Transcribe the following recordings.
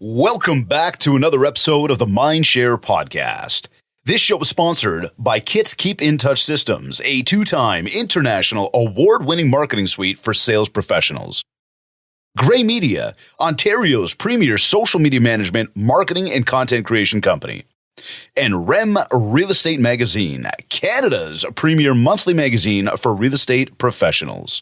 Welcome back to another episode of the Mindshare Podcast. This show is sponsored by Kit's Keep in Touch Systems, a two-time international award-winning marketing suite for sales professionals. Gray Media, Ontario's premier social media management, marketing, and content creation company. And REM Real Estate Magazine, Canada's premier monthly magazine for real estate professionals.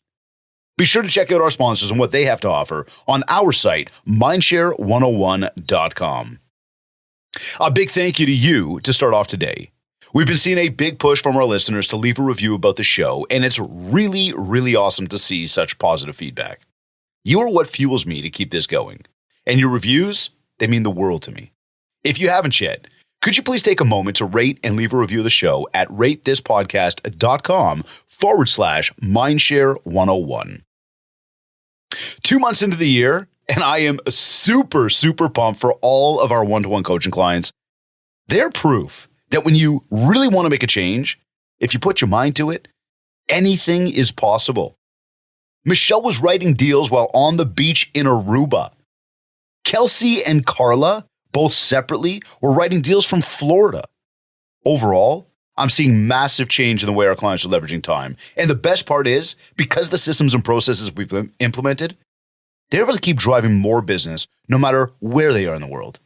Be sure to check out our sponsors and what they have to offer on our site, mindshare101.com. A big thank you to you to start off today. We've been seeing a big push from our listeners to leave a review about the show, and it's really, really awesome to see such positive feedback. You are what fuels me to keep this going. And your reviews, they mean the world to me. If you haven't yet, could you please take a moment to rate and leave a review of the show at ratethispodcast.com/mindshare101. 2 months into the year, and I am super, super pumped for all of our one-to-one coaching clients. They're proof that when you really want to make a change, if you put your mind to it, anything is possible. Michelle was writing deals while on the beach in Aruba. Kelsey and Carla, both separately, were writing deals from Florida. Overall, I'm seeing massive change in the way our clients are leveraging time. And the best part is, because the systems and processes we've implemented, they're able to keep driving more business no matter where they are in the world.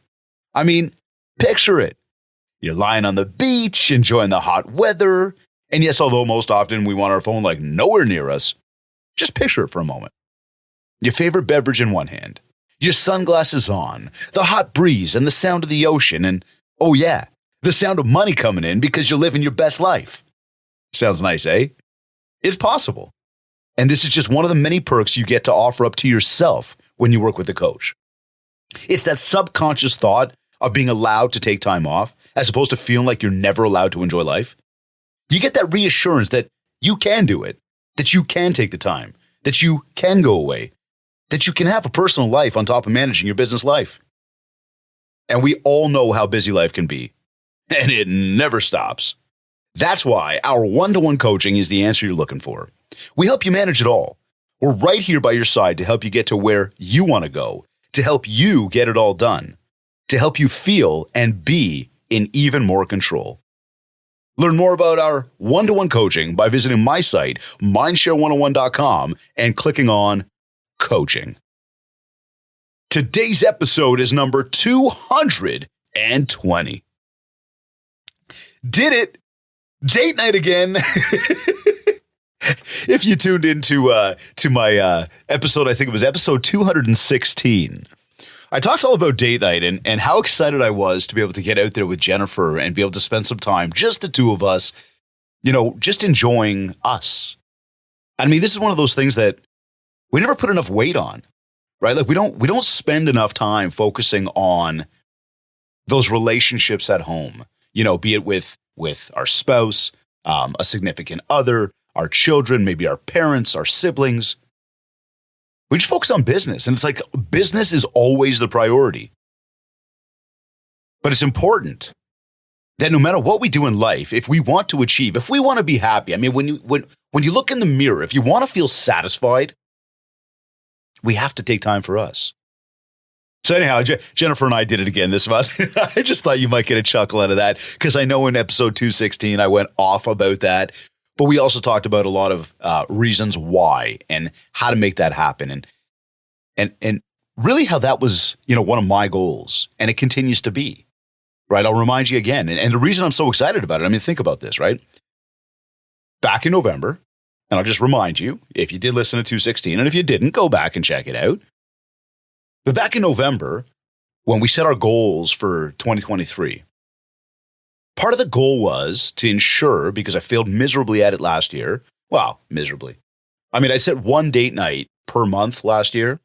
I mean, picture it. You're lying on the beach, enjoying the hot weather. And yes, although most often we want our phone like nowhere near us, just picture it for a moment. Your favorite beverage in one hand, your sunglasses on, the hot breeze and the sound of the ocean, and oh yeah, the sound of money coming in because you're living your best life. Sounds nice, eh? It's possible. And this is just one of the many perks you get to offer up to yourself when you work with a coach. It's that subconscious thought of being allowed to take time off as opposed to feeling like you're never allowed to enjoy life. You get that reassurance that you can do it, that you can take the time, that you can go away, that you can have a personal life on top of managing your business life. And we all know how busy life can be, and it never stops. That's why our one-to-one coaching is the answer you're looking for. We help you manage it all. We're right here by your side to help you get to where you want to go, to help you get it all done, to help you feel and be in even more control. Learn more about our one-to-one coaching by visiting my site, mindshare101.com, and clicking on Coaching. Today's episode is number 220. Did it! Date night again. If you tuned into my episode, I think it was episode 216. I talked all about date night and how excited I was to be able to get out there with Jennifer and be able to spend some time, just the two of us, just enjoying us. I mean, this is one of those things that we never put enough weight on, right? Like we don't spend enough time focusing on those relationships at home, be it with our spouse, a significant other, our children, maybe our parents, our siblings. We just focus on business. And it's like business is always the priority. But it's important that no matter what we do in life, if we want to achieve, if we want to be happy, I mean, when you look in the mirror, if you want to feel satisfied, we have to take time for us. So anyhow, Jennifer and I did it again this month. I just thought you might get a chuckle out of that because I know in episode 216, I went off about that. But we also talked about a lot of reasons why and how to make that happen. And really how that was, one of my goals. And it continues to be, right? I'll remind you again. And the reason I'm so excited about it, I mean, think about this, right? Back in November, and I'll just remind you, if you did listen to 216, and if you didn't, go back and check it out. But back in November, when we set our goals for 2023, part of the goal was to ensure, because I failed miserably at it last year, well, miserably. I mean, I set one date night per month last year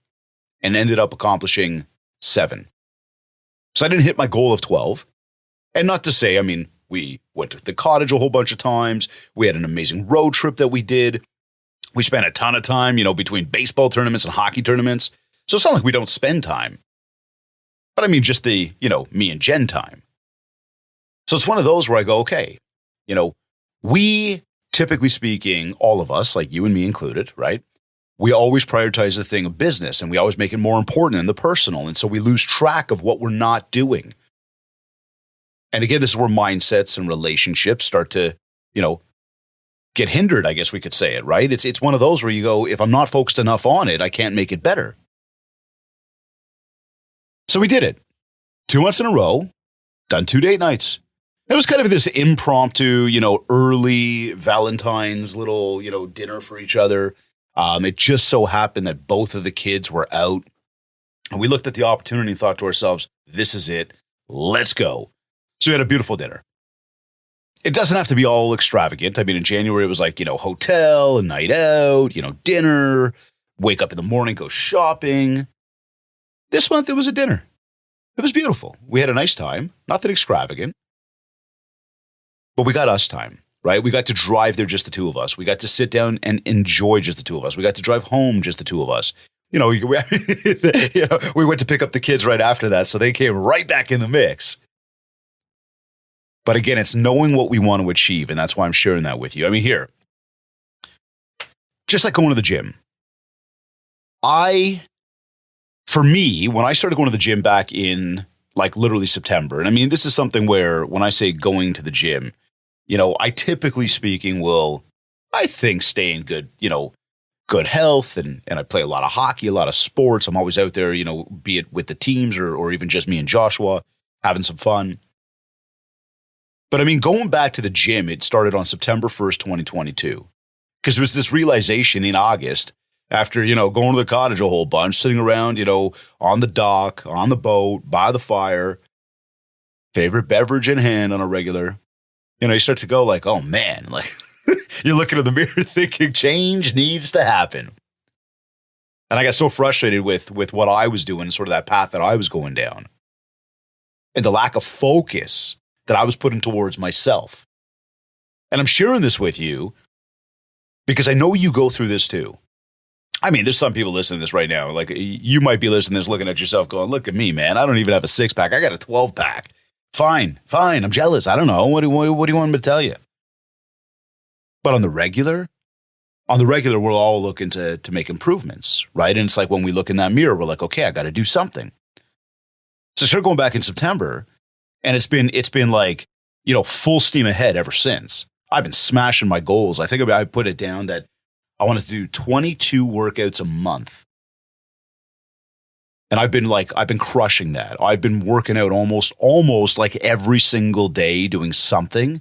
and ended up accomplishing 7. So I didn't hit my goal of 12. And not to say, I mean, we went to the cottage a whole bunch of times. We had an amazing road trip that we did. We spent a ton of time, between baseball tournaments and hockey tournaments. So it's not like we don't spend time. But I mean, just the, me and Jen time. So it's one of those where I go, okay, we typically speaking, all of us, like you and me included, right? we always prioritize the thing of business and we always make it more important than the personal. And so we lose track of what we're not doing. And again, this is where mindsets and relationships start to, get hindered, I guess we could say it, right? It's one of those where you go, if I'm not focused enough on it, I can't make it better. So we did it. 2 months in a row, done 2 date nights. It was kind of this impromptu, early Valentine's little, dinner for each other. It just so happened that both of the kids were out. And we looked at the opportunity and thought to ourselves, this is it. Let's go. So we had a beautiful dinner. It doesn't have to be all extravagant. I mean, in January, it was like, hotel, a night out, dinner, wake up in the morning, go shopping. This month, it was a dinner. It was beautiful. We had a nice time, nothing extravagant, but we got us time, right? We got to drive there, just the two of us. We got to sit down and enjoy just the two of us. We got to drive home, just the two of us. We went to pick up the kids right after that, so they came right back in the mix. But again, it's knowing what we want to achieve, and that's why I'm sharing that with you. I mean, here, just like going to the gym, for me, when I started going to the gym back in like literally September, and I mean, this is something where when I say going to the gym, I typically speaking will, I think, stay in good health, and I play a lot of hockey, a lot of sports. I'm always out there, be it with the teams or even just me and Joshua having some fun. But I mean, going back to the gym, it started on September 1st, 2022, because it was this realization in August after, going to the cottage a whole bunch, sitting around, on the dock, on the boat, by the fire, favorite beverage in hand on a regular, you start to go like, oh man, like you're looking in the mirror thinking change needs to happen. And I got so frustrated with what I was doing, sort of that path that I was going down, and the lack of focus that I was putting towards myself. And I'm sharing this with you because I know you go through this too. I mean, there's some people listening to this right now. Like, you might be listening to this, looking at yourself going, look at me, man. I don't even have a 6-pack. I got a 12-pack. Fine. I'm jealous. I don't know. What do you want me to tell you? But on the regular, we're all looking to make improvements, right? And it's like when we look in that mirror, we're like, okay, I got to do something. So I started going back in September, and it's been like, full steam ahead ever since. I've been smashing my goals. I think I put it down that I wanted to do 22 workouts a month. And I've been crushing that. I've been working out almost like every single day, doing something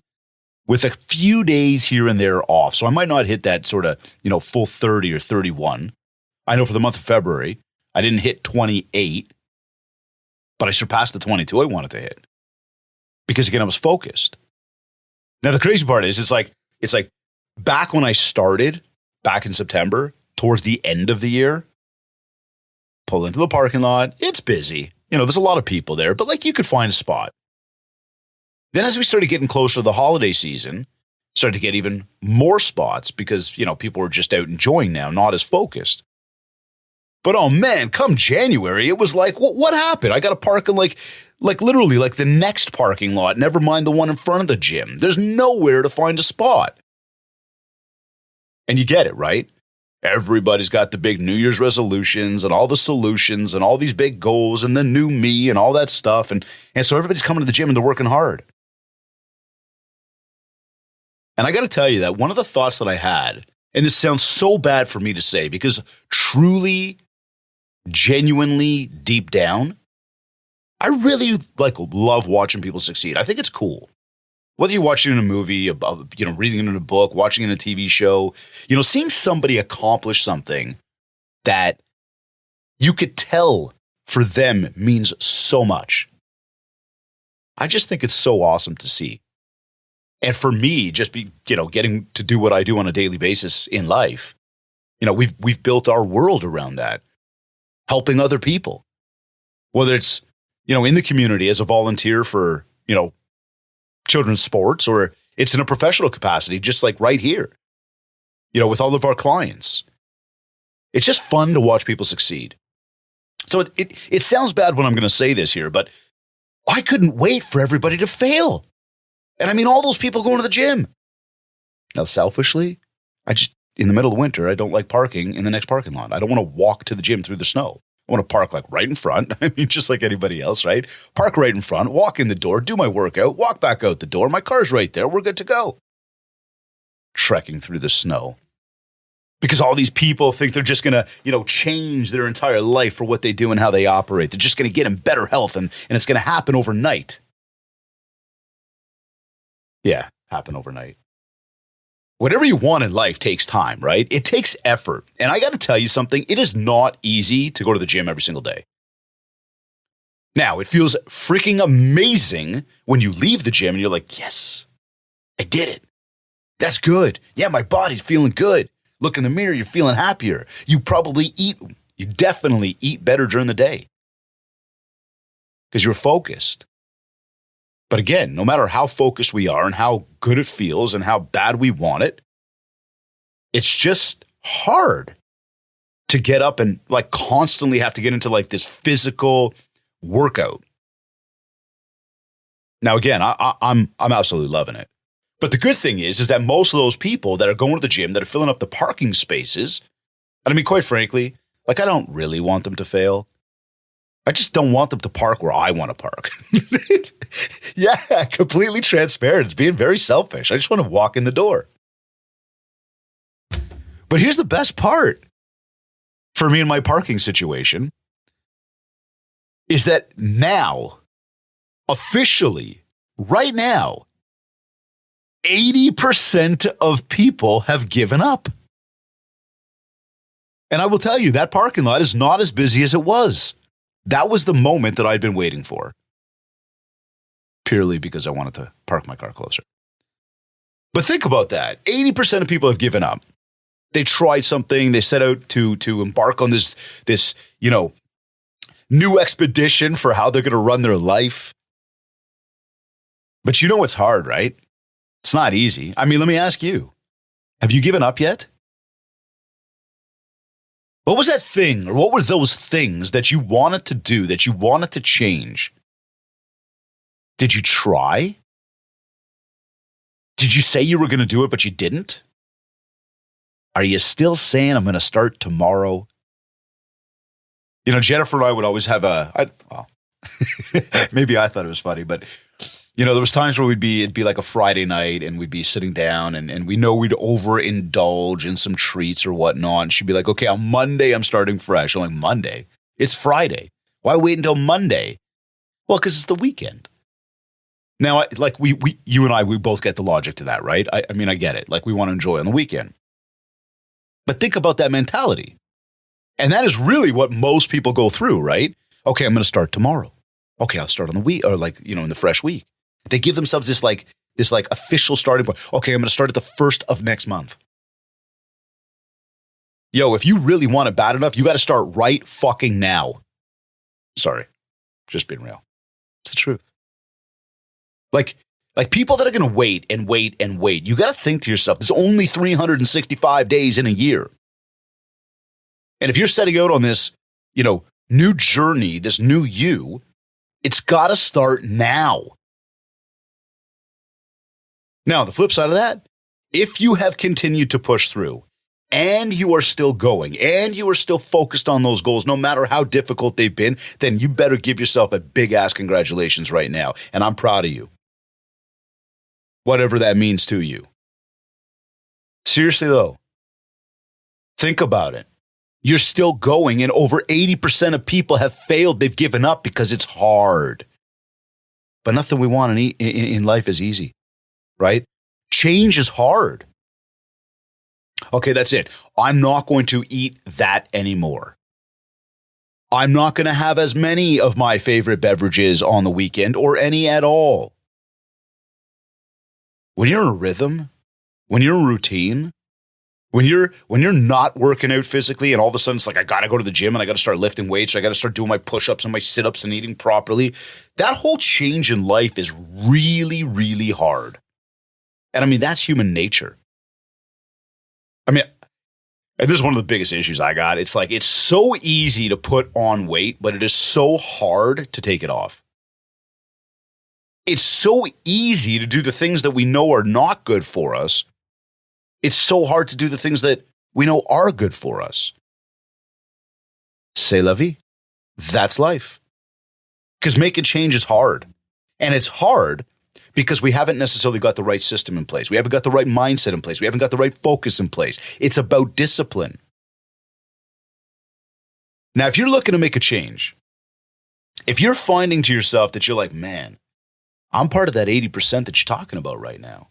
with a few days here and there off. So I might not hit that sort of, full 30 or 31. I know for the month of February, I didn't hit 28, but I surpassed the 22 I wanted to hit. Because again, I was focused. Now, the crazy part is it's like back when I started back in September, towards the end of the year, pull into the parking lot. It's busy. There's a lot of people there, but like you could find a spot. Then as we started getting closer to the holiday season, started to get even more spots because, people were just out enjoying now, not as focused. But oh man, come January, it was like, what happened? I got to park in like literally like the next parking lot, never mind the one in front of the gym. There's nowhere to find a spot. And you get it, right? Everybody's got the big New Year's resolutions and all the solutions and all these big goals and the new me and all that stuff. And so everybody's coming to the gym and they're working hard. And I got to tell you that one of the thoughts that I had, and this sounds so bad for me to say because truly, genuinely deep down, I really love watching people succeed. I think it's cool. Whether you're watching in a movie, reading it in a book, watching in a TV show, seeing somebody accomplish something that you could tell for them means so much. I just think it's so awesome to see. And for me, just getting to do what I do on a daily basis in life, we've built our world around that, helping other people, whether it's, in the community as a volunteer for, children's sports, or it's in a professional capacity, just like right here, with all of our clients. It's just fun to watch people succeed. So it sounds bad when I'm going to say this here, but I couldn't wait for everybody to fail. And I mean, all those people going to the gym. Now, selfishly, in the middle of winter, I don't like parking in the next parking lot. I don't want to walk to the gym through the snow. I want to park like right in front. I mean, just like anybody else, right? Park right in front, walk in the door, do my workout, walk back out the door. My car's right there. We're good to go. Trekking through the snow. Because all these people think they're just going to, change their entire life for what they do and how they operate. They're just going to get in better health and it's going to happen overnight. Yeah, happen overnight. Whatever you want in life takes time, right? It takes effort. And I got to tell you something, it is not easy to go to the gym every single day. Now, it feels freaking amazing when you leave the gym and you're like, yes, I did it. That's good. Yeah, my body's feeling good. Look in the mirror, you're feeling happier. You definitely eat better during the day because you're focused. But again, no matter how focused we are and how good it feels and how bad we want it, it's just hard to get up and like constantly have to get into like this physical workout. Now, again, I'm absolutely loving it. But the good thing is that most of those people that are going to the gym, that are filling up the parking spaces, and I mean, quite frankly, like I don't really want them to fail. I just don't want them to park where I want to park. Yeah, completely transparent. It's being very selfish. I just want to walk in the door. But here's the best part for me in my parking situation is that now, officially, right now, 80% of people have given up. And I will tell you, that parking lot is not as busy as it was. That was the moment that I'd been waiting for. Purely because I wanted to park my car closer. But think about that. 80% of people have given up. They tried something. They set out to embark on this new expedition for how they're going to run their life. But it's hard, right? It's not easy. I mean, let me ask you, have you given up yet? What was that thing, or what were those things that you wanted to do, that you wanted to change? Did you try? Did you say you were going to do it, but you didn't? Are you still saying, I'm going to start tomorrow? Jennifer and I would always have maybe I thought it was funny, but there was times where it'd be like a Friday night and we'd be sitting down and we know we'd overindulge in some treats or whatnot. And she'd be like, okay, on Monday, I'm starting fresh. I'm like, Monday? It's Friday. Why wait until Monday? Well, because it's the weekend. Now, you and I, we both get the logic to that, right? I mean, I get it. Like we want to enjoy on the weekend. But think about that mentality. And that is really what most people go through, right? Okay, I'm going to start tomorrow. Okay, I'll start on the week or in the fresh week. They give themselves this official starting point. Okay, I'm going to start at the 1st of next month. Yo, if you really want it bad enough, you got to start right fucking now. Sorry, just being real. It's the truth. Like people that are going to wait and wait and wait, you got to think to yourself, there's only 365 days in a year. And if you're setting out on this, new journey, this new you, it's got to start now. Now, the flip side of that, if you have continued to push through and you are still going and you are still focused on those goals, no matter how difficult they've been, then you better give yourself a big ass congratulations right now. And I'm proud of you. Whatever that means to you. Seriously, though, think about it. You're still going, and over 80% of people have failed. They've given up because it's hard. But nothing we want in life is easy, right? Change is hard. Okay, that's it. I'm not going to eat that anymore. I'm not going to have as many of my favorite beverages on the weekend or any at all. When you're in a rhythm, when you're in routine, when you're not working out physically and all of a sudden it's like, I got to go to the gym and I got to start lifting weights. I got to start doing my push-ups and my sit-ups and eating properly. That whole change in life is really, really hard. And I mean, that's human nature. I mean, and this is one of the biggest issues I got. It's like, it's so easy to put on weight, but it is so hard to take it off. It's so easy to do the things that we know are not good for us. It's so hard to do the things that we know are good for us. C'est la vie. That's life. Because making change is hard. And it's hard because we haven't necessarily got the right system in place. We haven't got the right mindset in place. We haven't got the right focus in place. It's about discipline. Now, if you're looking to make a change, if you're finding to yourself that you're like, man, I'm part of that 80% that you're talking about right now,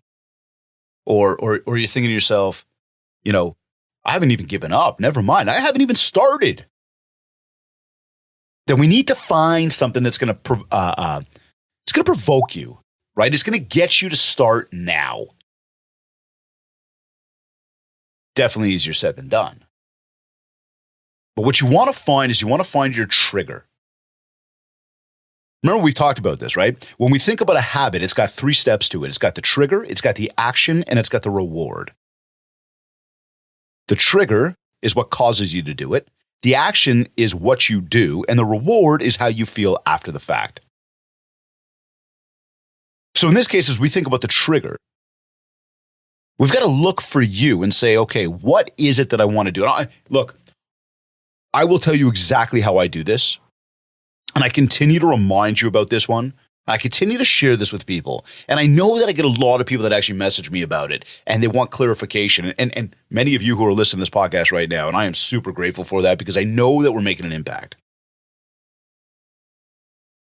or you're thinking to yourself, you know, I haven't even given up. Never mind. I haven't even started. Then we need to find something that's going to it's going to provoke you, right? It's going to get you to start now. Definitely easier said than done. But what you want to find is you want to find your trigger. Remember, we talked about this, right? When we think about a habit, it's got 3 steps to it. It's got the trigger, it's got the action, and it's got the reward. The trigger is what causes you to do it. The action is what you do, and the reward is how you feel after the fact. So in this case, as we think about the trigger, we've got to look for you and say, okay, what is it that I want to do? And look, I will tell you exactly how I do this. And I continue to remind you about this one. I continue to share this with people. And I know that I get a lot of people that actually message me about it and they want clarification. And many of you who are listening to this podcast right now, and I am super grateful for that because I know that we're making an impact.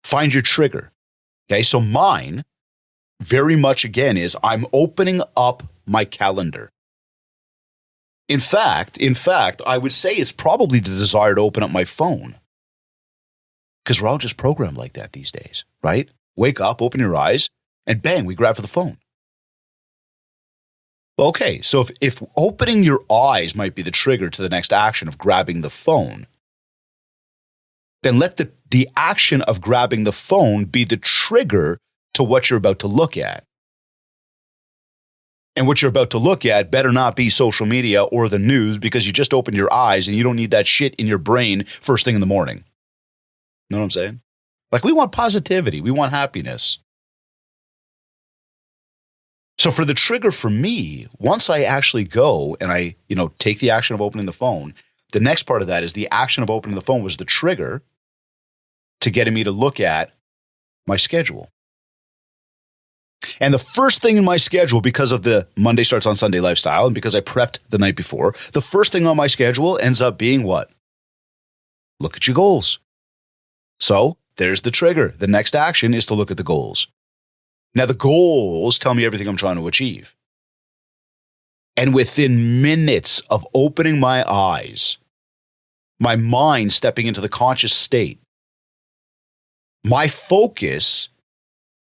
Find your trigger. Okay, so mine very much again is I'm opening up my calendar. In fact, I would say it's probably the desire to open up my phone. Because we're all just programmed like that these days, right? Wake up, open your eyes, and bang, we grab for the phone. Okay, so if opening your eyes might be the trigger to the next action of grabbing the phone, then let the action of grabbing the phone be the trigger to what you're about to look at. And what you're about to look at better not be social media or the news because you just opened your eyes and you don't need that shit in your brain first thing in the morning. You know what I'm saying? Like, we want positivity. We want happiness. So for the trigger for me, once I actually go and I, take the action of opening the phone, the next part of that is the action of opening the phone was the trigger to getting me to look at my schedule. And the first thing in my schedule, because of the Monday starts on Sunday lifestyle and because I prepped the night before, the first thing on my schedule ends up being what? Look at your goals. So there's the trigger. The next action is to look at the goals. Now, the goals tell me everything I'm trying to achieve. And within minutes of opening my eyes, my mind stepping into the conscious state, my focus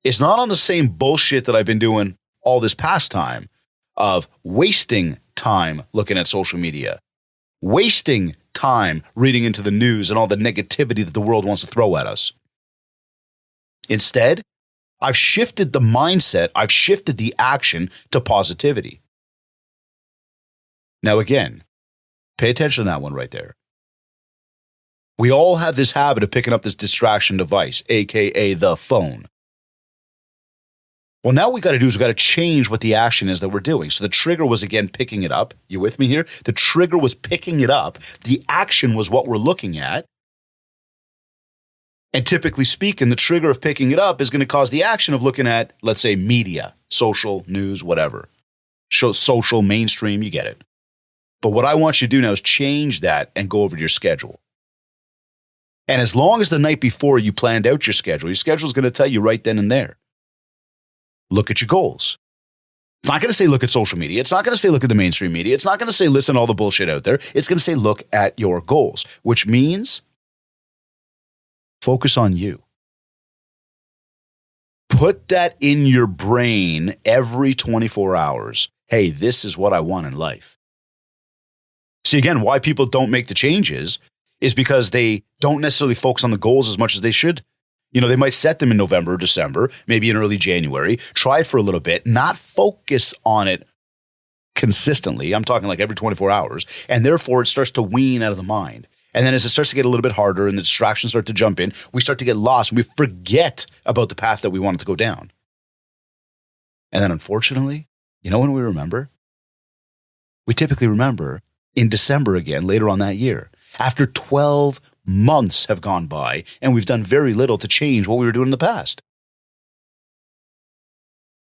is not on the same bullshit that I've been doing all this past time of wasting time looking at social media, wasting time reading into the news and all the negativity that the world wants to throw at us. Instead, I've shifted the mindset, I've shifted the action to positivity. Now again, pay attention to that one right there. We all have this habit of picking up this distraction device, aka the phone. Well, now what we got to do is we got to change what the action is that we're doing. So the trigger was, again, picking it up. You with me here? The trigger was picking it up. The action was what we're looking at. And typically speaking, the trigger of picking it up is going to cause the action of looking at, let's say, media, social, news, whatever. Social, mainstream, you get it. But what I want you to do now is change that and go over to your schedule. And as long as the night before you planned out your schedule is going to tell you right then and there. Look at your goals. It's not going to say look at social media. It's not going to say look at the mainstream media. It's not going to say listen to all the bullshit out there. It's going to say look at your goals, which means focus on you. Put that in your brain every 24 hours. Hey, this is what I want in life. See, again, why people don't make the changes is because they don't necessarily focus on the goals as much as they should. They might set them in November or December, maybe in early January, try it for a little bit, not focus on it consistently. I'm talking like every 24 hours. And therefore, it starts to wean out of the mind. And then as it starts to get a little bit harder and the distractions start to jump in, we start to get lost and we forget about the path that we wanted to go down. And then unfortunately, when we remember? We typically remember in December again later on that year. After 12 months have gone by and we've done very little to change what we were doing in the past.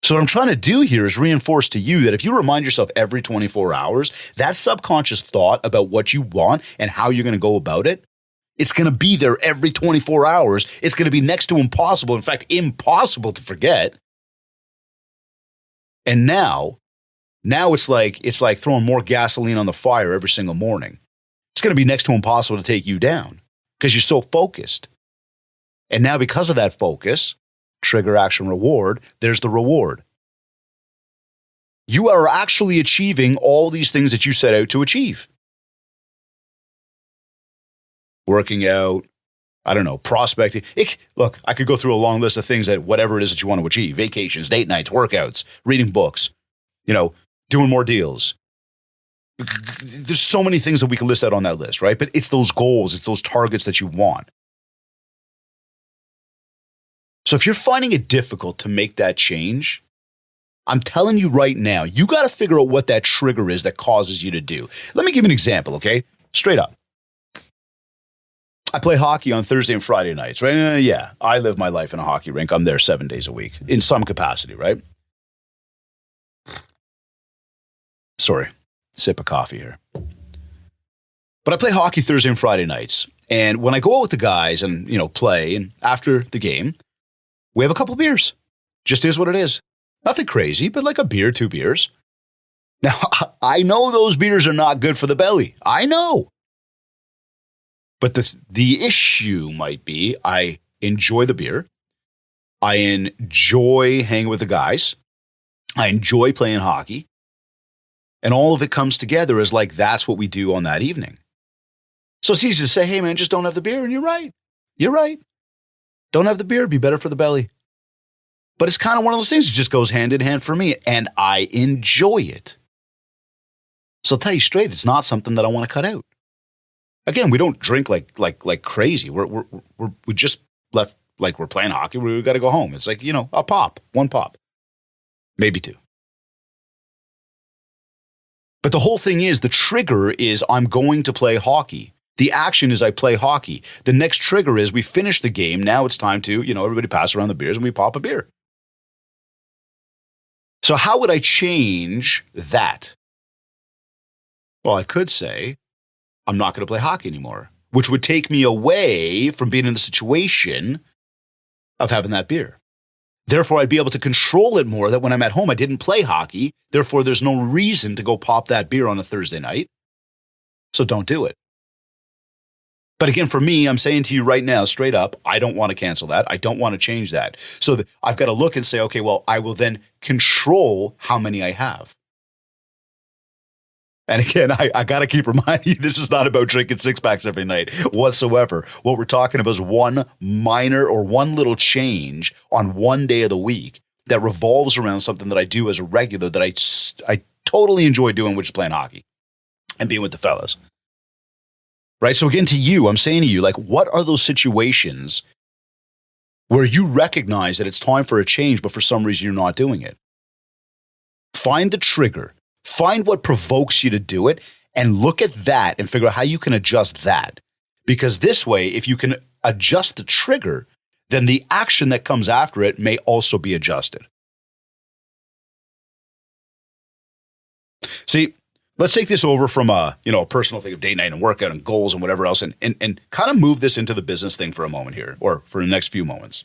So what I'm trying to do here is reinforce to you that if you remind yourself every 24 hours, that subconscious thought about what you want and how you're going to go about it, it's going to be there every 24 hours. It's going to be next to impossible. In fact, impossible to forget. And now it's like throwing more gasoline on the fire every single morning. It's going to be next to impossible to take you down because you're so focused. And now because of that focus, trigger, action, reward, there's the reward. You are actually achieving all these things that you set out to achieve. Working out, I don't know, prospecting. Look, I could go through a long list of things that whatever it is that you want to achieve, vacations, date nights, workouts, reading books, doing more deals. There's so many things that we can list out on that list, right? But it's those goals, it's those targets that you want. So if you're finding it difficult to make that change, I'm telling you right now, you got to figure out what that trigger is that causes you to do. Let me give you an example, okay? Straight up. I play hockey on Thursday and Friday nights, right? Yeah, I live my life in a hockey rink. I'm there 7 days a week in some capacity, right? Sorry, sip of coffee here. But I play hockey Thursday and Friday nights. And when I go out with the guys and, play, and after the game, we have a couple beers. Just is what it is. Nothing crazy, but like a beer, 2 beers. Now, I know those beers are not good for the belly. I know. But the issue might be I enjoy the beer. I enjoy hanging with the guys. I enjoy playing hockey. And all of it comes together as like that's what we do on that evening. So it's easy to say, hey, man, just don't have the beer. And you're right. You're right. Don't have the beer. It'd be better for the belly. But it's kind of one of those things that just goes hand in hand for me. And I enjoy it. So I'll tell you straight, it's not something that I want to cut out. Again, we don't drink like crazy. We just left like we're playing hockey. We got to go home. It's like, a pop, 1 pop, maybe 2. But the whole thing is the trigger is I'm going to play hockey. The action is I play hockey. The next trigger is we finish the game. Now it's time to, everybody pass around the beers and we pop a beer. So how would I change that? Well, I could say I'm not going to play hockey anymore, which would take me away from being in the situation of having that beer. Therefore, I'd be able to control it more that when I'm at home, I didn't play hockey. Therefore, there's no reason to go pop that beer on a Thursday night. So don't do it. But again, for me, I'm saying to you right now, straight up, I don't want to cancel that. I don't want to change that. So I've got to look and say, okay, well, I will then control how many I have. And again, I got to keep reminding you, this is not about drinking 6-packs every night whatsoever. What we're talking about is one minor or one little change on one day of the week that revolves around something that I do as a regular that I totally enjoy doing, which is playing hockey and being with the fellas. Right? So again, to you, I'm saying to you, like, what are those situations where you recognize that it's time for a change, but for some reason you're not doing it? Find the trigger. Find what provokes you to do it and look at that and figure out how you can adjust that. Because this way, if you can adjust the trigger, then the action that comes after it may also be adjusted. See, let's take this over from a personal thing of date night and workout and goals and whatever else and kind of move this into the business thing for a moment here, or for the next few moments.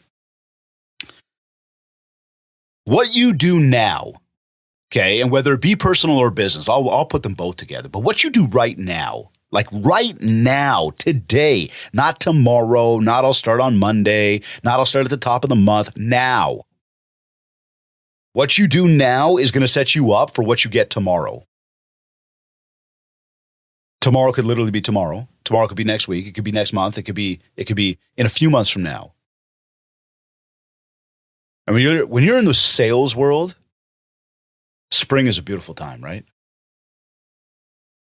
What you do now, okay, and whether it be personal or business, I'll put them both together. But what you do right now, like right now, today, not tomorrow, not I'll start on Monday, not I'll start at the top of the month, now. What you do now is going to set you up for what you get tomorrow. Tomorrow could literally be tomorrow. Tomorrow could be next week. It could be next month. It could be in a few months from now. And when you're in the sales world, spring is a beautiful time, right?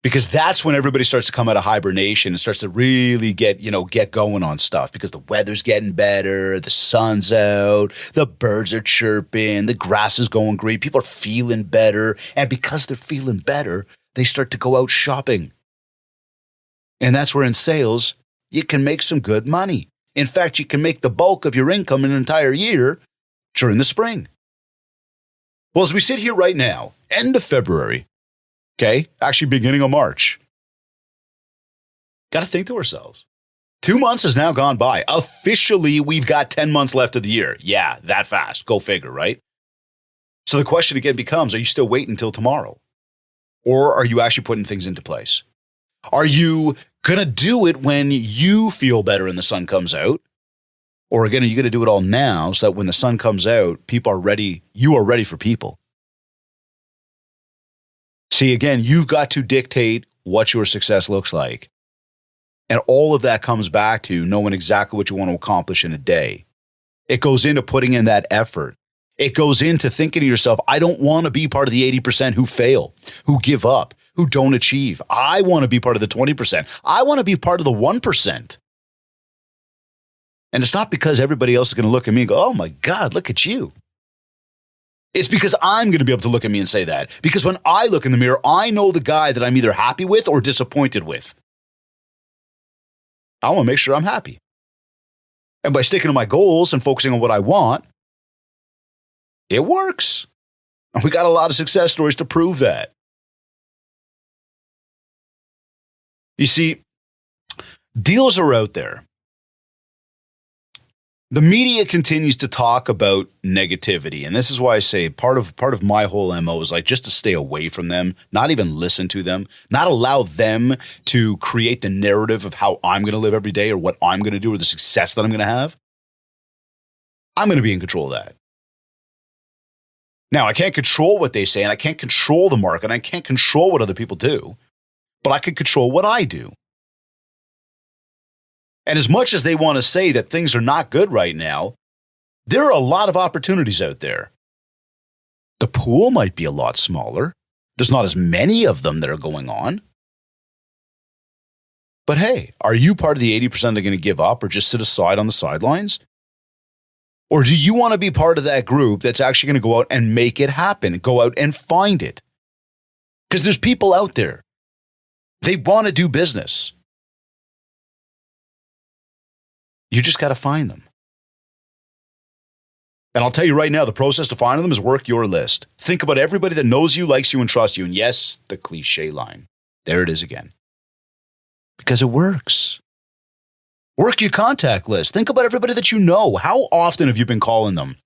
Because that's when everybody starts to come out of hibernation and starts to really get going on stuff because the weather's getting better, the sun's out, the birds are chirping, the grass is going green, people are feeling better. And because they're feeling better, they start to go out shopping. And that's where in sales, you can make some good money. In fact, you can make the bulk of your income in an entire year during the spring. Well, as we sit here right now, end of February, okay, actually beginning of March, got to think to ourselves. 2 months has now gone by. Officially, we've got 10 months left of the year. Yeah, that fast. Go figure, right? So the question again becomes, are you still waiting until tomorrow? Or are you actually putting things into place? Are you going to do it when you feel better and the sun comes out? Or again, are you going to do it all now so that when the sun comes out, people are ready, you are ready for people? See, again, you've got to dictate what your success looks like. And all of that comes back to knowing exactly what you want to accomplish in a day. It goes into putting in that effort. It goes into thinking to yourself, I don't want to be part of the 80% who fail, who give up, who don't achieve. I want to be part of the 20%. I want to be part of the 1%. And it's not because everybody else is going to look at me and go, oh my God, look at you. It's because I'm going to be able to look at me and say that. Because when I look in the mirror, I know the guy that I'm either happy with or disappointed with. I want to make sure I'm happy. And by sticking to my goals and focusing on what I want, it works. And we got a lot of success stories to prove that. You see, deals are out there. The media continues to talk about negativity. And this is why I say part of my whole MO is like just to stay away from them, not even listen to them, not allow them to create the narrative of how I'm going to live every day or what I'm going to do or the success that I'm going to have. I'm going to be in control of that. Now, I can't control what they say and I can't control the market and I can't control what other people do, but I can control what I do. And as much as they want to say that things are not good right now, there are a lot of opportunities out there. The pool might be a lot smaller. There's not as many of them that are going on. But hey, are you part of the 80% that are going to give up or just sit aside on the sidelines? Or do you want to be part of that group that's actually going to go out and make it happen, go out and find it? Because there's people out there. They want to do business. You just got to find them. And I'll tell you right now, the process to finding them is work your list. Think about everybody that knows you, likes you, and trusts you. And yes, the cliche line. There it is again. Because it works. Work your contact list. Think about everybody that you know. How often have you been calling them?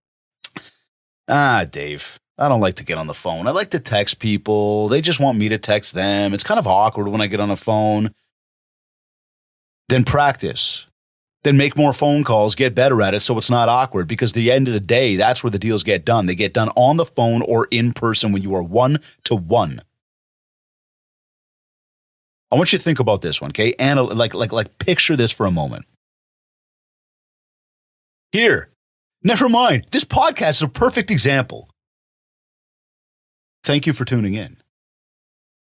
Dave, I don't like to get on the phone. I like to text people. They just want me to text them. It's kind of awkward when I get on the phone. Then practice. Then make more phone calls, get better at it so it's not awkward, because at the end of the day, that's where the deals get done. They get done on the phone or in person when you are one-to-one. I want you to think about this one, okay? And like picture this for a moment. Here, never mind. This podcast is a perfect example. Thank you for tuning in.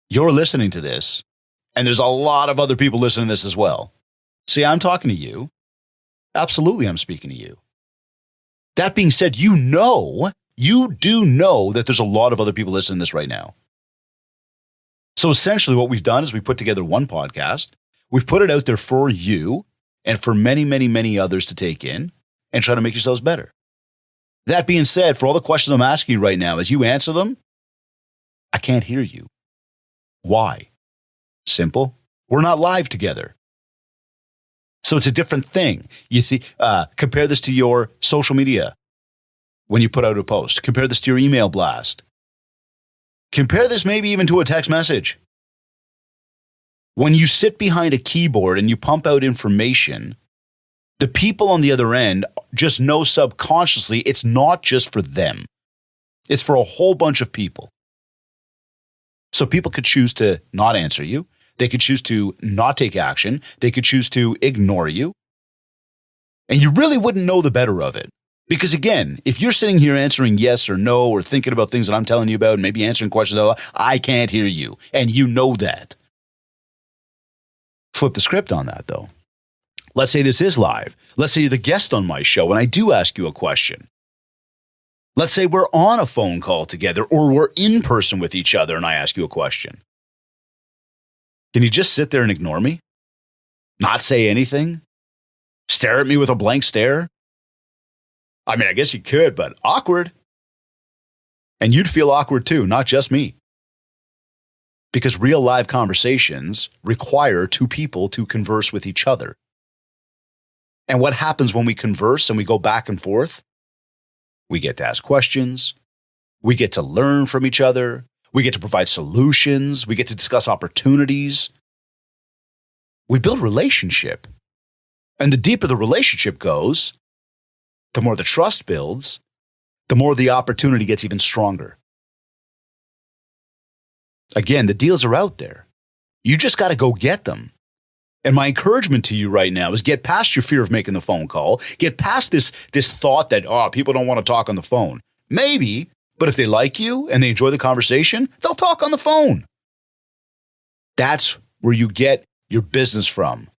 You're listening to this, and there's a lot of other people listening to this as well. See, I'm talking to you. Absolutely, I'm speaking to you. That being said, you do know that there's a lot of other people listening to this right now. So essentially what we've done is we put together one podcast. We've put it out there for you and for many, many, many others to take in and try to make yourselves better. That being said, for all the questions I'm asking you right now, as you answer them, I can't hear you. Why? Simple. We're not live together. So it's a different thing. You see, compare this to your social media when you put out a post. Compare this to your email blast. Compare this maybe even to a text message. When you sit behind a keyboard and you pump out information, the people on the other end just know subconsciously it's not just for them. It's for a whole bunch of people. So people could choose to not answer you. They could choose to not take action. They could choose to ignore you. And you really wouldn't know the better of it. Because again, if you're sitting here answering yes or no or thinking about things that I'm telling you about and maybe answering questions, I can't hear you. And you know that. Flip the script on that though. Let's say this is live. Let's say you're the guest on my show and I do ask you a question. Let's say we're on a phone call together or we're in person with each other and I ask you a question. Can you just sit there and ignore me? Not say anything? Stare at me with a blank stare? I mean, I guess you could, but awkward. And you'd feel awkward too, not just me. Because real live conversations require two people to converse with each other. And what happens when we converse and we go back and forth? We get to ask questions. We get to learn from each other. We get to provide solutions. We get to discuss opportunities. We build relationship. And the deeper the relationship goes, the more the trust builds, the more the opportunity gets even stronger. Again, the deals are out there. You just got to go get them. And my encouragement to you right now is get past your fear of making the phone call. Get past this thought that, people don't want to talk on the phone. Maybe, but if they like you and they enjoy the conversation, they'll talk on the phone. That's where you get your business from.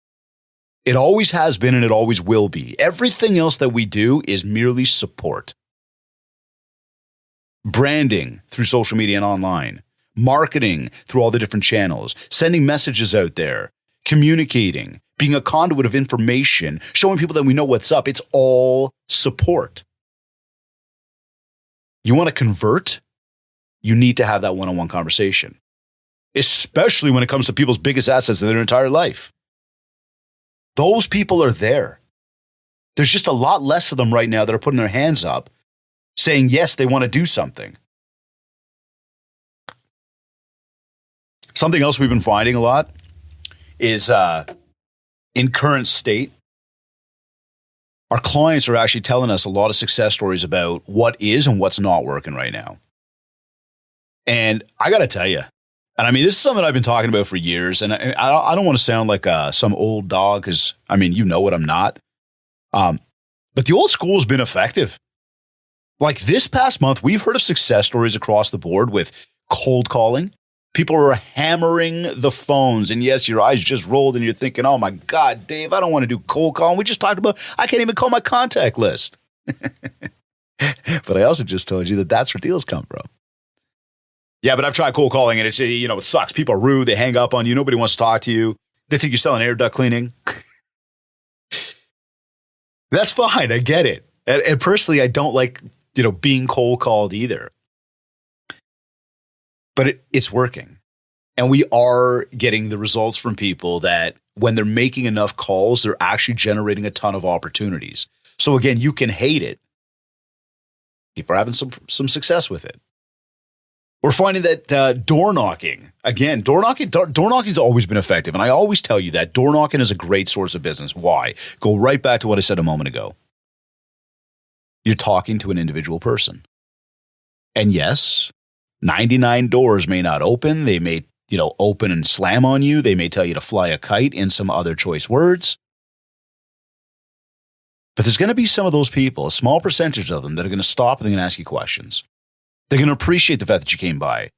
It always has been and it always will be. Everything else that we do is merely support. Branding through social media and online. Marketing through all the different channels. Sending messages out there. Communicating, being a conduit of information, showing people that we know what's up. It's all support. You want to convert? You need to have that one-on-one conversation, especially when it comes to people's biggest assets in their entire life. Those people are there. There's just a lot less of them right now that are putting their hands up saying, yes, they want to do something. Something else we've been finding a lot is in current state, our clients are actually telling us a lot of success stories about what is and what's not working right now. And I got to tell you, and I mean, this is something I've been talking about for years, and I don't want to sound like some old dog because, I mean, you know what, I'm not. But the old school has been effective. Like this past month, we've heard of success stories across the board with cold calling. People are hammering the phones. And yes, your eyes just rolled and you're thinking, oh my God, Dave, I don't want to do cold calling. We just talked about, I can't even call my contact list. But I also just told you that that's where deals come from. Yeah, but I've tried cold calling and it's, it sucks. People are rude. They hang up on you. Nobody wants to talk to you. They think you're selling air duct cleaning. That's fine. I get it. And personally, I don't like, being cold called either. But it's working. And we are getting the results from people that when they're making enough calls, they're actually generating a ton of opportunities. So again, you can hate it. People are having some success with it. We're finding that door knocking, again, door knocking's always been effective. And I always tell you that door knocking is a great source of business. Why? Go right back to what I said a moment ago. You're talking to an individual person. And yes, 99 doors may not open. They may, open and slam on you. They may tell you to fly a kite in some other choice words. But there's going to be some of those people, a small percentage of them, that are going to stop and they're going to ask you questions. They're going to appreciate the fact that you came by.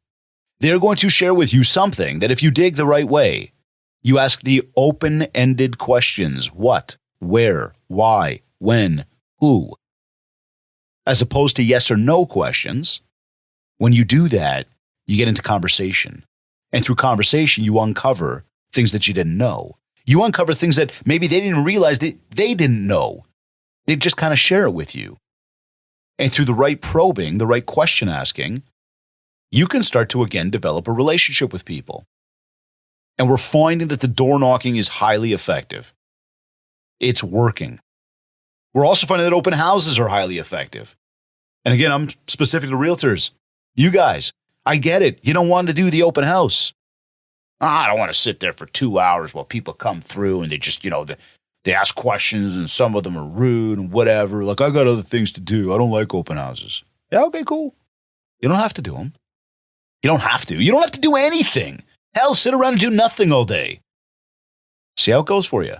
They're going to share with you something that if you dig the right way, you ask the open-ended questions. What, where, why, when, who? As opposed to yes or no questions. When you do that, you get into conversation. And through conversation, you uncover things that you didn't know. You uncover things that maybe they didn't realize that they didn't know. They just kind of share it with you. And through the right probing, the right question asking, you can start to, again, develop a relationship with people. And we're finding that the door knocking is highly effective. It's working. We're also finding that open houses are highly effective. And again, I'm specific to realtors. You guys, I get it. You don't want to do the open house. I don't want to sit there for 2 hours while people come through and they just, they ask questions and some of them are rude and whatever. Like, I got other things to do. I don't like open houses. Yeah, okay, cool. You don't have to do them. You don't have to. You don't have to do anything. Hell, sit around and do nothing all day. See how it goes for you.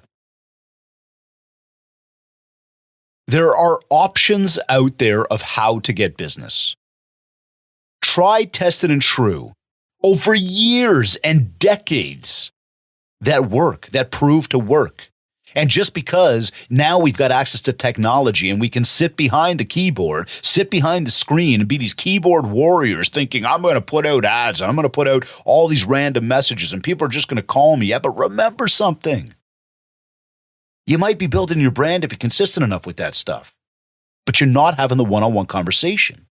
There are options out there of how to get business. Tried, tested, and true over years and decades that work, that prove to work. And just because now we've got access to technology and we can sit behind the keyboard, sit behind the screen and be these keyboard warriors thinking, I'm going to put out ads and I'm going to put out all these random messages and people are just going to call me. Yeah, but remember something. You might be building your brand if you're consistent enough with that stuff, but you're not having the one-on-one conversation.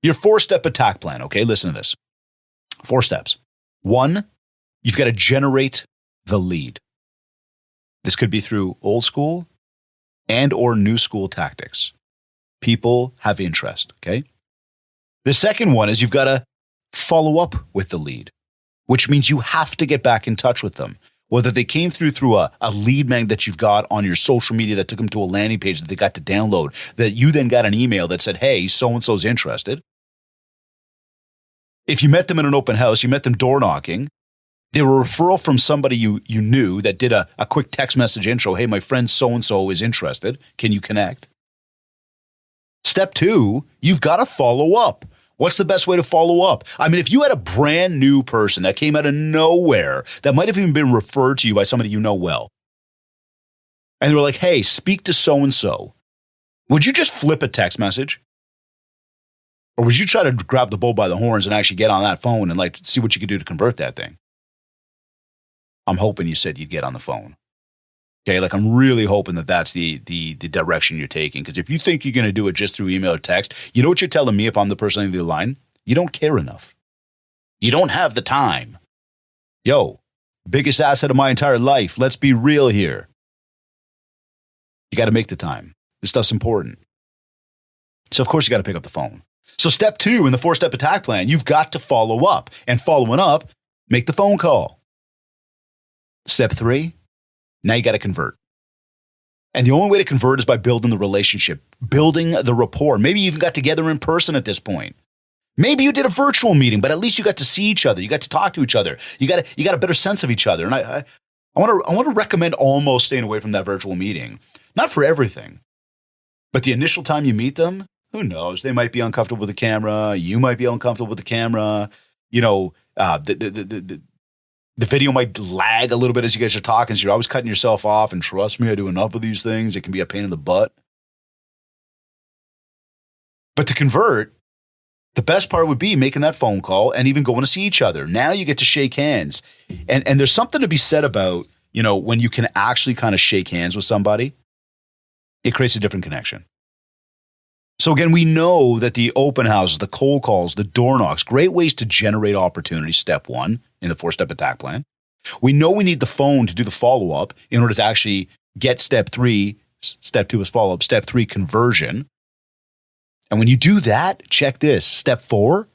Your 4-step attack plan, okay? Listen to this. 4 steps. 1, you've got to generate the lead. This could be through old school and or new school tactics. People have interest, okay? The second one is you've got to follow up with the lead, which means you have to get back in touch with them. Whether they came through a lead magnet that you've got on your social media that took them to a landing page that they got to download, that you then got an email that said, hey, so-and-so's interested. If you met them in an open house, you met them door knocking, they were a referral from somebody you knew that did a quick text message intro. Hey, my friend so-and-so is interested. Can you connect? Step 2, you've got to follow up. What's the best way to follow up? I mean, if you had a brand new person that came out of nowhere that might have even been referred to you by somebody you know well, and they were like, hey, speak to so-and-so, would you just flip a text message? Or would you try to grab the bull by the horns and actually get on that phone and like see what you could do to convert that thing? I'm hoping you said you'd get on the phone. Okay, like I'm really hoping that that's the direction you're taking. Because if you think you're going to do it just through email or text, you know what you're telling me if I'm the person on the other line? You don't care enough. You don't have the time. Yo, biggest asset of my entire life. Let's be real here. You got to make the time. This stuff's important. So of course you got to pick up the phone. So step 2 in the 4-step attack plan, you've got to follow up. And following up, make the phone call. Step 3, now you got to convert. And the only way to convert is by building the relationship, building the rapport. Maybe you even got together in person at this point. Maybe you did a virtual meeting, but at least you got to see each other. You got to talk to each other. You got a better sense of each other. And I want to recommend almost staying away from that virtual meeting. Not for everything, but the initial time you meet them, who knows? They might be uncomfortable with the camera. You might be uncomfortable with the camera. You know, the video might lag a little bit as you guys are talking, so you're always cutting yourself off. And trust me, I do enough of these things. It can be a pain in the butt. But to convert, the best part would be making that phone call and even going to see each other. Now you get to shake hands. And there's something to be said about, you know, when you can actually kind of shake hands with somebody, it creates a different connection. So again, we know that the open houses, the cold calls, the door knocks, great ways to generate opportunities, step 1 in the 4-step attack plan. We know we need the phone to do the follow-up in order to actually get step 3. Step 2 is follow-up. Step 3, conversion. And when you do that, check this. Step 4,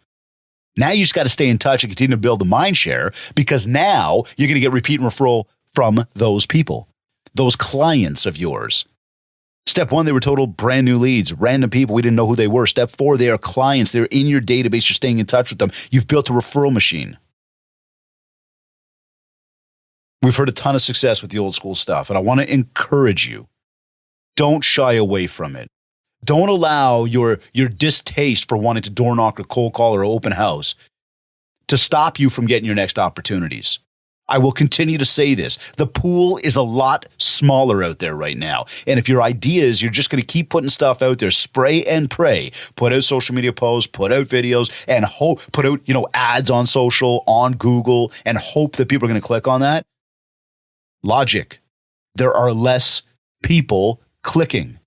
now you just got to stay in touch and continue to build the mind share because now you're going to get repeat and referral from those people, those clients of yours. Step 1, they were total brand new leads, random people. We didn't know who they were. Step 4, they are clients. They're in your database. You're staying in touch with them. You've built a referral machine. We've heard a ton of success with the old school stuff, and I want to encourage you. Don't shy away from it. Don't allow your distaste for wanting to door knock or cold call or open house to stop you from getting your next opportunities. I will continue to say this. The pool is a lot smaller out there right now. And if your idea is you're just going to keep putting stuff out there, spray and pray, put out social media posts, put out videos, and put out, ads on social, on Google, and hope that people are going to click on that. Logic. There are less people clicking.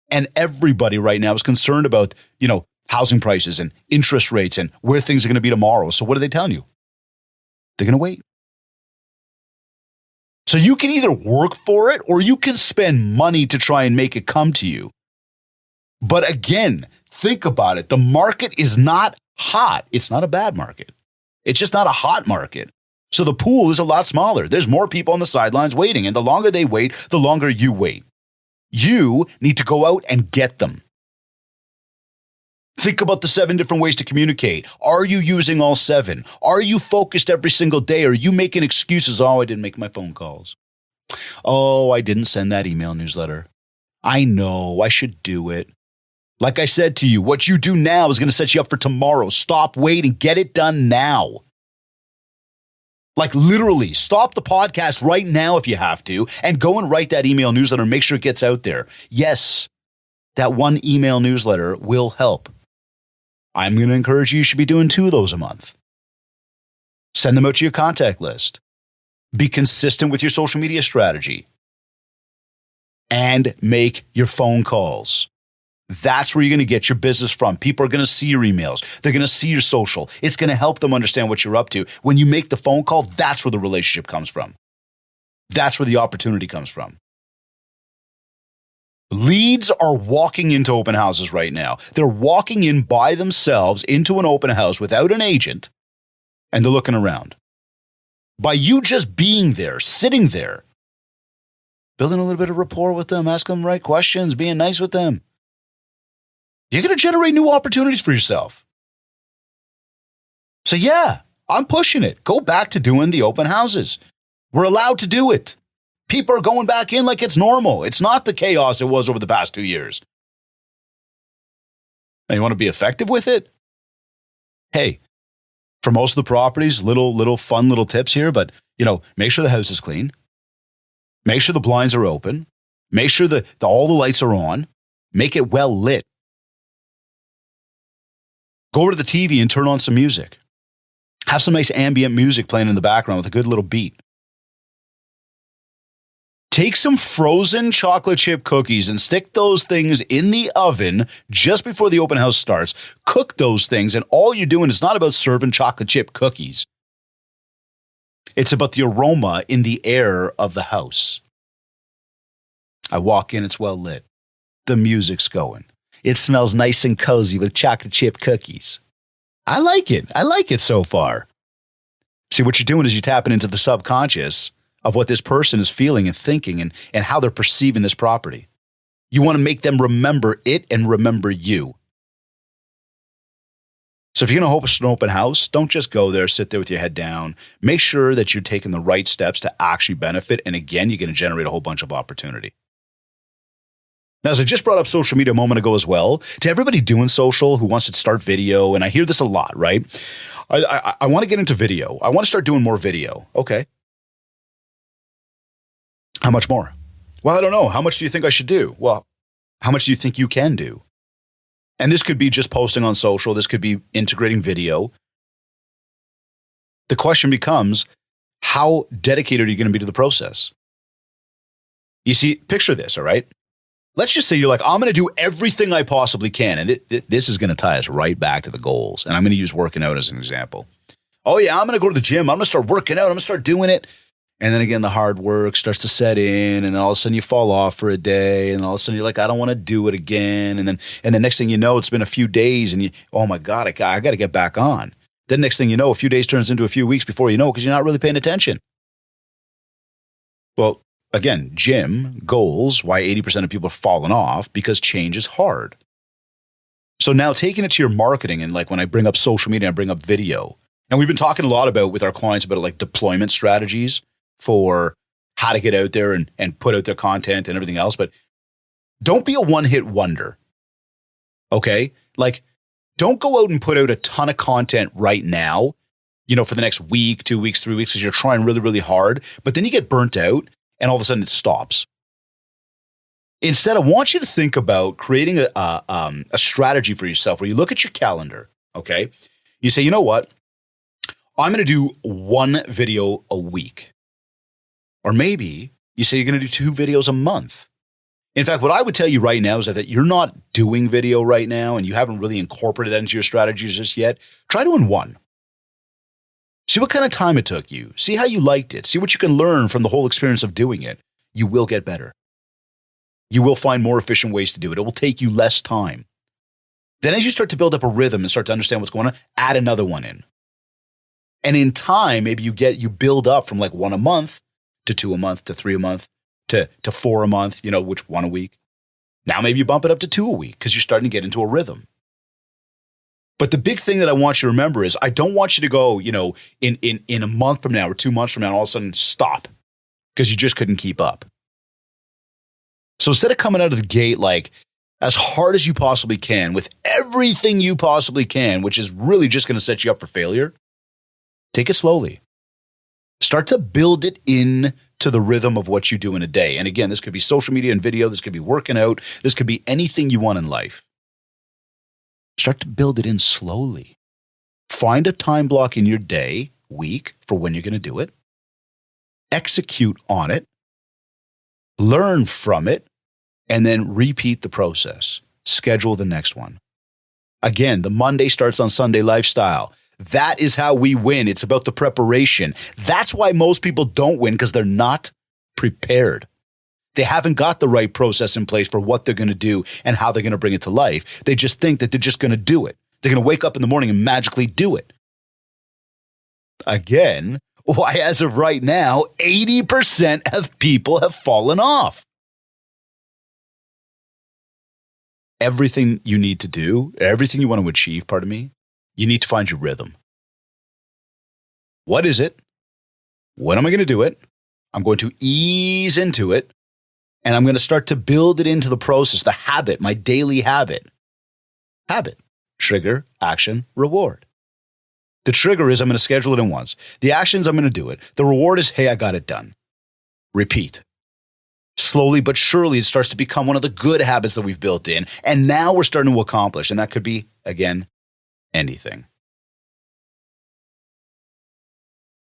And everybody right now is concerned about, housing prices and interest rates and where things are going to be tomorrow. So what are they telling you? They're going to wait. So you can either work for it or you can spend money to try and make it come to you. But again, think about it. The market is not hot. It's not a bad market. It's just not a hot market. So the pool is a lot smaller. There's more people on the sidelines waiting. And the longer they wait, the longer you wait. You need to go out and get them. Think about the 7 different ways to communicate. Are you using all 7? Are you focused every single day? Are you making excuses? Oh, I didn't make my phone calls. Oh, I didn't send that email newsletter. I know I should do it. Like I said to you, what you do now is going to set you up for tomorrow. Stop waiting. Get it done now. Like literally stop the podcast right now if you have to and go and write that email newsletter and make sure it gets out there. Yes, that one email newsletter will help. I'm going to encourage you should be doing 2 of those a month. Send them out to your contact list. Be consistent with your social media strategy. And make your phone calls. That's where you're going to get your business from. People are going to see your emails. They're going to see your social. It's going to help them understand what you're up to. When you make the phone call, that's where the relationship comes from. That's where the opportunity comes from. Leads are walking into open houses right now. They're walking in by themselves into an open house without an agent, and they're looking around. By you just being there, sitting there, building a little bit of rapport with them, asking them the right questions, being nice with them, you're going to generate new opportunities for yourself. So yeah, I'm pushing it. Go back to doing the open houses. We're allowed to do it. People are going back in like it's normal. It's not the chaos it was over the past 2 years. And you want to be effective with it? Hey, for most of the properties, little fun little tips here, but make sure the house is clean. Make sure the blinds are open. Make sure that all the lights are on. Make it well lit. Go over to the TV and turn on some music. Have some nice ambient music playing in the background with a good little beat. Take some frozen chocolate chip cookies and stick those things in the oven just before the open house starts. Cook those things, and all you're doing is not about serving chocolate chip cookies. It's about the aroma in the air of the house. I walk in, it's well lit. The music's going. It smells nice and cozy with chocolate chip cookies. I like it. I like it so far. See, what you're doing is you're tapping into the subconscious of what this person is feeling and thinking and how they're perceiving this property. You want to make them remember it and remember you. So if you're going to host an open house, don't just go there, sit there with your head down. Make sure that you're taking the right steps to actually benefit. And again, you're going to generate a whole bunch of opportunity. Now, as I just brought up social media a moment ago as well, to everybody doing social who wants to start video, and I hear this a lot, right? I want to get into video. I want to start doing more video. Okay. How much more? Well, I don't know. How much do you think I should do? Well, how much do you think you can do? And this could be just posting on social. This could be integrating video. The question becomes, how dedicated are you going to be to the process? You see, picture this, all right? Let's just say you're like, I'm going to do everything I possibly can. And this is going to tie us right back to the goals. And I'm going to use working out as an example. Oh, yeah, I'm going to go to the gym. I'm going to start working out. I'm going to start doing it. And then again, the hard work starts to set in. And then all of a sudden you fall off for a day. And then all of a sudden you're like, I don't want to do it again. And then next thing you know, it's been a few days. And oh my God, I got to get back on. Then next thing you know, a few days turns into a few weeks before you know, because you're not really paying attention. Well, again, gym, goals, why 80% of people are falling off, because change is hard. So now taking it to your marketing, and like when I bring up social media, I bring up video. And we've been talking a lot about with our clients about like deployment strategies for how to get out there and put out their content and everything else. But don't be a one-hit wonder. Okay? Like, don't go out and put out a ton of content right now, for the next week, 2 weeks, 3 weeks, because you're trying really, really hard. But then you get burnt out. And all of a sudden it stops. Instead, I want you to think about creating a strategy for yourself where you look at your calendar, okay? You say, you know what? I'm going to do 1 video a week. Or maybe you say you're going to do 2 videos a month. In fact, what I would tell you right now is that you're not doing video right now and you haven't really incorporated that into your strategies just yet. Try doing 1. See what kind of time it took you. See how you liked it. See what you can learn from the whole experience of doing it. You will get better. You will find more efficient ways to do it. It will take you less time. Then as you start to build up a rhythm and start to understand what's going on, add another one in. And in time, maybe you build up from like 1 a month to 2 a month to 3 a month to 4 a month, which 1 a week. Now maybe you bump it up to 2 a week because you're starting to get into a rhythm. But the big thing that I want you to remember is I don't want you to go, in a month from now or 2 months from now, and all of a sudden stop because you just couldn't keep up. So instead of coming out of the gate like as hard as you possibly can with everything you possibly can, which is really just going to set you up for failure, take it slowly. Start to build it in to the rhythm of what you do in a day. And again, this could be social media and video. This could be working out. This could be anything you want in life. Start to build it in slowly. Find a time block in your day, week, for when you're going to do it. Execute on it. Learn from it. And then repeat the process. Schedule the next one. Again, the Monday starts on Sunday lifestyle. That is how we win. It's about the preparation. That's why most people don't win, because they're not prepared. They haven't got the right process in place for what they're going to do and how they're going to bring it to life. They just think that they're just going to do it. They're going to wake up in the morning and magically do it. Again, why as of right now, 80% of people have fallen off. Everything you need to do, everything you want to achieve, you need to find your rhythm. What is it? When am I going to do it? I'm going to ease into it, and I'm going to start to build it into the process, the habit, my daily habit. Habit, trigger, action, reward. The trigger is I'm going to schedule it in once. The action is I'm going to do it. The reward is, hey, I got it done. Repeat. Slowly but surely, it starts to become one of the good habits that we've built in, and now we're starting to accomplish, and that could be, again, anything.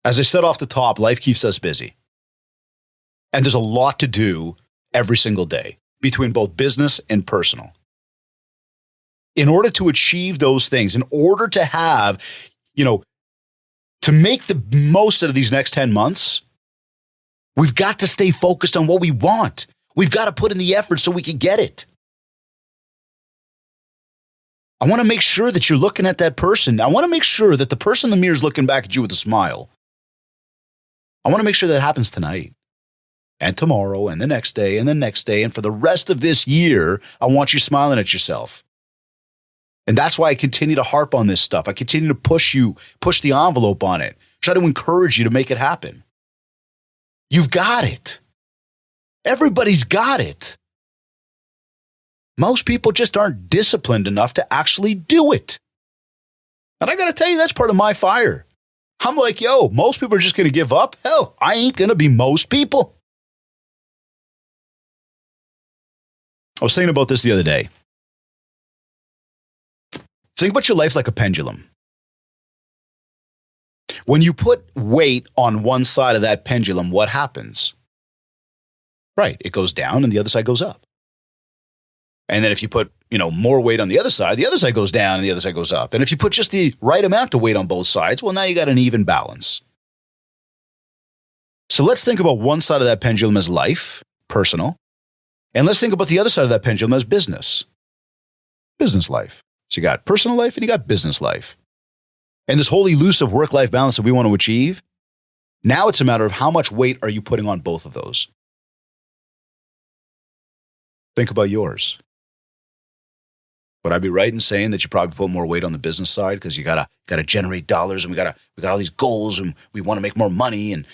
As I said off the top, life keeps us busy. And there's a lot to do every single day between both business and personal. In order to achieve those things, in order to have, to make the most out of these next 10 months, we've got to stay focused on what we want. We've got to put in the effort so we can get it. I want to make sure that you're looking at that person. I want to make sure that the person in the mirror is looking back at you with a smile. I want to make sure that happens tonight and tomorrow and the next day and the next day. And for the rest of this year, I want you smiling at yourself. And that's why I continue to harp on this stuff. I continue to push the envelope on it, try to encourage you to make it happen. You've got it. Everybody's got it. Most people just aren't disciplined enough to actually do it. And I got to tell you, that's part of my fire. I'm like, most people are just going to give up. Hell, I ain't going to be most people. I was thinking about this the other day. Think about your life like a pendulum. When you put weight on one side of that pendulum, what happens? Right, it goes down and the other side goes up. And then if you put, more weight on the other side goes down and the other side goes up. And if you put just the right amount of weight on both sides, well, now you got an even balance. So let's think about one side of that pendulum as life, personal. And let's think about the other side of that pendulum as business life. So you got personal life and you got business life. And this whole elusive work-life balance that we want to achieve, now it's a matter of how much weight are you putting on both of those. Think about yours. Would I be right in saying that you probably put more weight on the business side because you gotta generate dollars and we got all these goals and we want to make more money and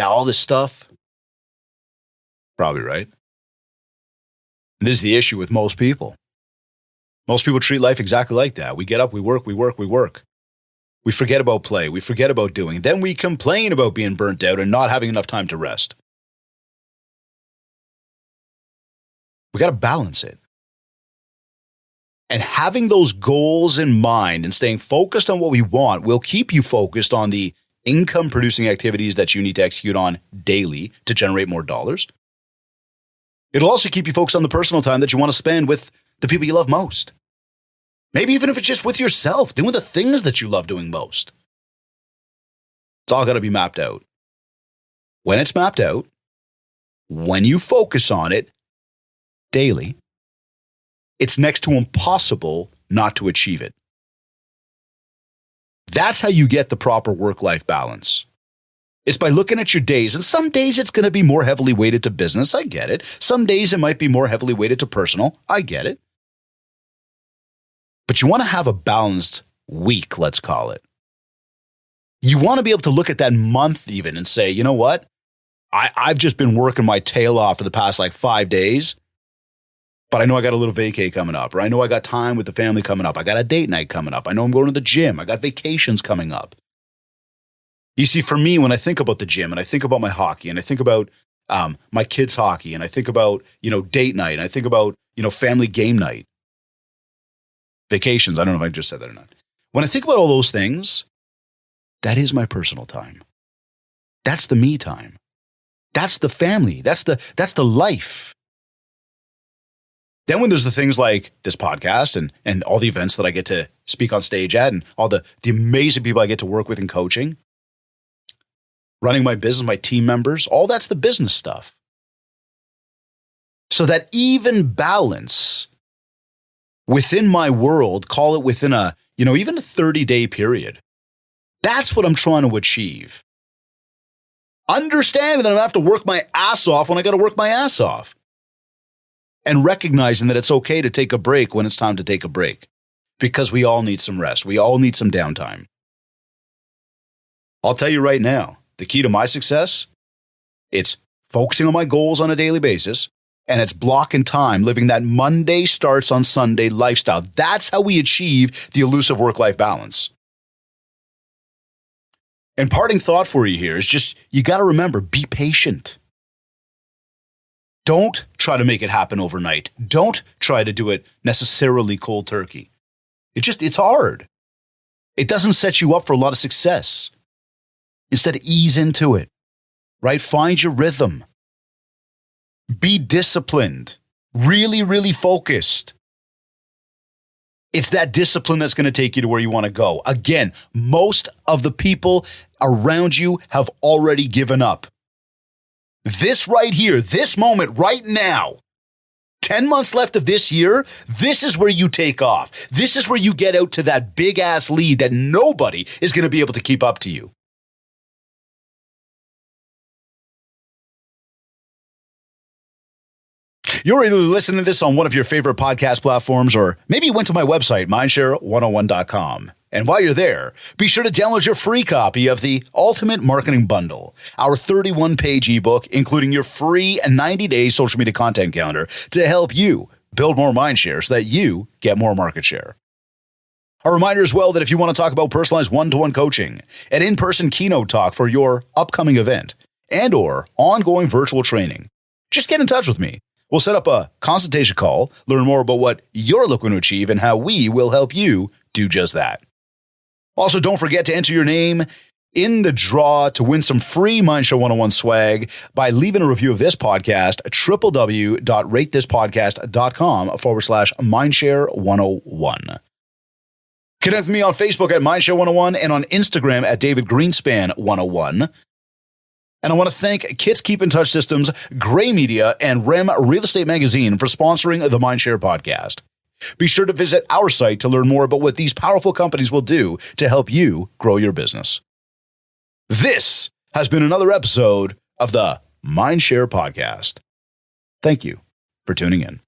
all this stuff? Probably right. And this is the issue with most people. Most people treat life exactly like that. We get up, we work. We forget about play. We forget about doing. Then we complain about being burnt out and not having enough time to rest. We got to balance it. And having those goals in mind and staying focused on what we want will keep you focused on the income-producing activities that you need to execute on daily to generate more dollars. It'll also keep you focused on the personal time that you want to spend with the people you love most. Maybe even if it's just with yourself, doing the things that you love doing most. It's all got to be mapped out. When it's mapped out, when you focus on it daily, it's next to impossible not to achieve it. That's how you get the proper work-life balance. It's by looking at your days. And some days it's going to be more heavily weighted to business. I get it. Some days it might be more heavily weighted to personal. I get it. But you want to have a balanced week, let's call it. You want to be able to look at that month even and say, you know what? I've just been working my tail off for the past 5 days. But I know I got a little vacay coming up, or I know I got time with the family coming up. I got a date night coming up. I know I'm going to the gym. I got vacations coming up. You see, for me, when I think about the gym and I think about my hockey and I think about my kids' hockey and I think about, date night and I think about, family game night, vacations. I don't know if I just said that or not. When I think about all those things, that is my personal time. That's the me time. That's the family. That's the life. Then when there's the things like this podcast and all the events that I get to speak on stage at and all the amazing people I get to work with in coaching, running my business, my team members, all that's the business stuff. So that even balance within my world, call it within even a 30-day period. That's what I'm trying to achieve. Understanding that I have to work my ass off when I got to work my ass off. And recognizing that it's okay to take a break when it's time to take a break. Because we all need some rest. We all need some downtime. I'll tell you right now, the key to my success, it's focusing on my goals on a daily basis, and it's blocking time, living that Monday starts on Sunday lifestyle. That's how we achieve the elusive work-life balance. And parting thought for you here is just, you got to remember, be patient. Don't try to make it happen overnight. Don't try to do it necessarily cold turkey. It's hard. It doesn't set you up for a lot of success. Instead, ease into it, right? Find your rhythm. Be disciplined. Really, really focused. It's that discipline that's going to take you to where you want to go. Again, most of the people around you have already given up. This right here, this moment right now, 10 months left of this year, this is where you take off. This is where you get out to that big ass lead that nobody is going to be able to keep up to you. You're either listening to this on one of your favorite podcast platforms, or maybe you went to my website, mindshare101.com. And while you're there, be sure to download your free copy of the Ultimate Marketing Bundle, our 31-page ebook, including your free 90-day social media content calendar to help you build more mindshare so that you get more market share. A reminder as well that if you want to talk about personalized one-to-one coaching, an in-person keynote talk for your upcoming event, and or ongoing virtual training, just get in touch with me. We'll set up a consultation call, learn more about what you're looking to achieve and how we will help you do just that. Also, don't forget to enter your name in the draw to win some free Mindshare 101 swag by leaving a review of this podcast at www.ratethispodcast.com/Mindshare101. Connect with me on Facebook at Mindshare 101 and on Instagram at David Greenspan 101. And I want to thank Kits Keep in Touch Systems, Gray Media, and REM Real Estate Magazine for sponsoring the Mindshare podcast. Be sure to visit our site to learn more about what these powerful companies will do to help you grow your business. This has been another episode of the Mindshare podcast. Thank you for tuning in.